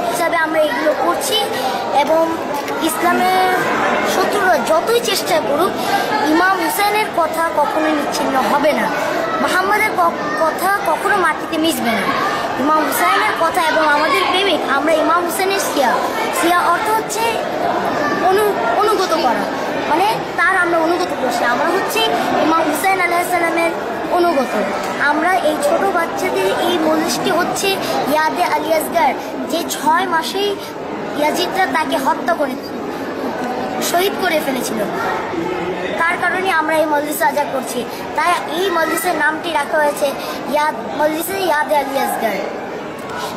হিসাবে আমরা এগুলো করছি এবং ইসলামের শত্রুরা যতই চেষ্টা করুক ইমাম হুসেনের কথা কখনো নিচ্ছিন্ন হবে না, মুহাম্মাদের কথা কখনো মাটিতে মিশবে না। ইমাম হুসাইনের কথা এবং আমাদের প্রেমিক, আমরা ইমাম হুসেনের সিয়া অর্থ হচ্ছে অনুগত করা, মানে তার আমরা অনুগত করছি, আমরা হচ্ছে ইমাম হুসাইন আলাইহিস সালামের অনুগত। আমরা এই ছোট বাচ্চাদের এই মজলিসটি হচ্ছে ইয়াদে আলী আসগার, যে 6 মাসেই ইয়াজিদরা তাকে হত্যা করে শহীদ করে ফেলেছিল, তার কারণে আমরা এই মজলিস আজা করছি। তাই এই মজলিসের নামটি রাখা হয়েছে মজলিসে ইয়াদে আলী আসগার।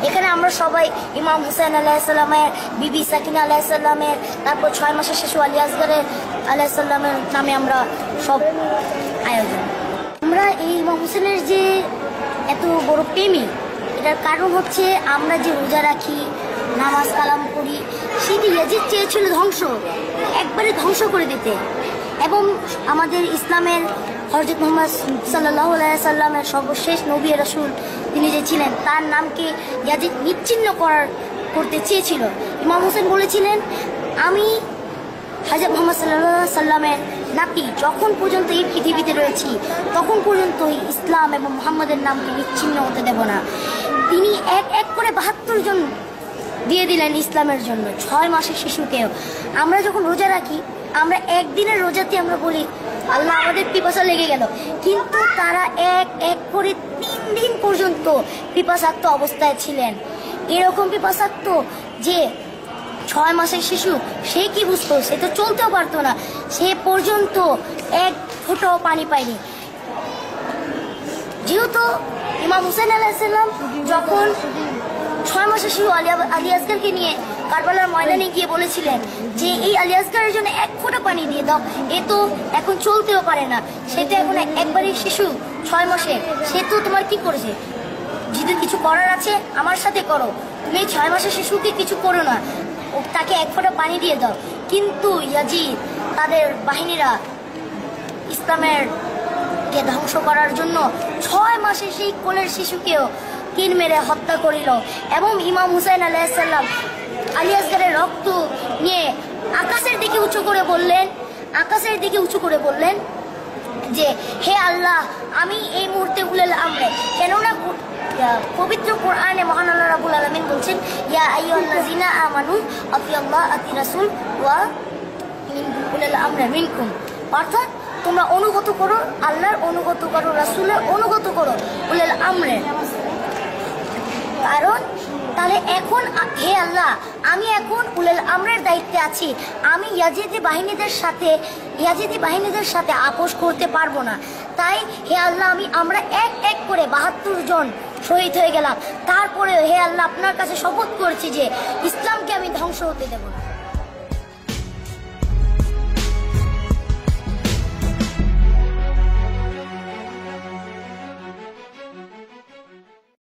এখানে আমরা সবাই ইমাম হুসাইন আলাইহিস সালামের, বিবি সাকিনা আলাইহিস সালামের, তারপর 6 মাসের শিশু আলী আসগারের আলাইহিস সালামের নামে আমরা সব আয়োজন। আমরা এই ইমাম হুসেনের যে এত বড় প্রেমী, এটার কারণ হচ্ছে আমরা যে রোজা রাখি, নামাজ কালাম করি, সেটি ইয়াজিদ চেয়েছিল একবারে ধ্বংস করে দিতে। এবং আমাদের ইসলামের হযরত মুহাম্মদ সাল্লাল্লাহু আলাইহি সাল্লামের সর্বশেষ নবী রাসূল তিনি যে ছিলেন, তার নামকে ইয়াজিদ নিচ্ছিন্ন করতে চেয়েছিল। ইমাম হোসেন বলেছিলেন, আমি হযরত মুহাম্মদ সাল্লাল্লাহু আলাইহি সাল্লামের নাতি যখন পর্যন্ত এই পৃথিবীতে রয়েছি তখন পর্যন্ত ইসলাম এবং মুহাম্মাদের নামকে নিচ্ছিন্ন হতে দেব না। তিনি এক এক করে 72 জন দিয়ে দিলেন ইসলামের জন্য, 6 মাসের শিশুকেও। আমরা যখন রোজা রাখি, আমরা একদিনের রোজাতে আমরা বলি আল্লাহ আমাদের পিপাসা লেগে গেল, কিন্তু তারা এক এক করে 3 দিন পর্যন্ত পিপাসাক্ত অবস্থায় ছিলেন। এরকম পিপাসাক্ত যে 6 মাসের শিশু, সে কি বুঝতো? সে তো চলতেও পারতো না, সে পর্যন্ত এক ফোঁটাও পানি পায়নি। যেহেতু ইমাম হুসাইন আলাইহিস সালাম যখন 6 মাসের শিশু আলী আসগারকে নিয়ে কারবালার ময়দানে গিয়ে বলেছিলেন যে এই আলী আসগারের জন্য 1 ফোঁটা পানি দিয়ে দাও, এ তো এখন চলতেও পারে না, সে তো এখন একবারই শিশু 6 মাসে, সে তো তোমার কি করেছে? যদি কিছু করার আছে আমার সাথে করো, তুমি 6 মাসের শিশুকে কিছু করো না, তাকে 1 ফোঁটা পানি দিয়ে দাও। কিন্তু ইয়াজিদ তাদের বাহিনীরা ইসলামের কে ধ্বংস করার জন্য 6 মাসের সেই কোলের শিশুকেও কিন মেরে হত্যা করিল। এবং ইমাম হুসাইন আলাইহিস সালাম আলী আসগারের রক্ত নিয়ে আকাশের দিকে উঁচু করে বললেন যে হে আল্লাহ, আমি এই মুহূর্তে উলুল আমরে, কেননা পবিত্র কোরআনে মহান আল্লাহ রাব্বুল আলামিন বলছেন ইয়া আইয়ুহাল্লাযিনা আমানু আতিউল্লাহ আতি রাসূল ওয়া উলুল আমরি মিনকুম, অর্থাৎ তোমরা অনুগত করো আল্লাহর, অনুগত করো রাসূলের, অনুগত করো উলুল আমরে। কারণ তাহলে এখন হে আল্লাহ, আমি এখন উলুল আমরের দায়িত্বে আছি, আমি ইয়াজিদি বাহিনীদের সাথে আপোষ করতে পারবো না। তাই হে আল্লাহ, আমরা এক এক করে 72 জন শহীদ হয়ে গেলাম, তারপরে হে আল্লাহ আপনার কাছে শপথ করছি যে ইসলামকে আমি ধ্বংস হতে দেব না।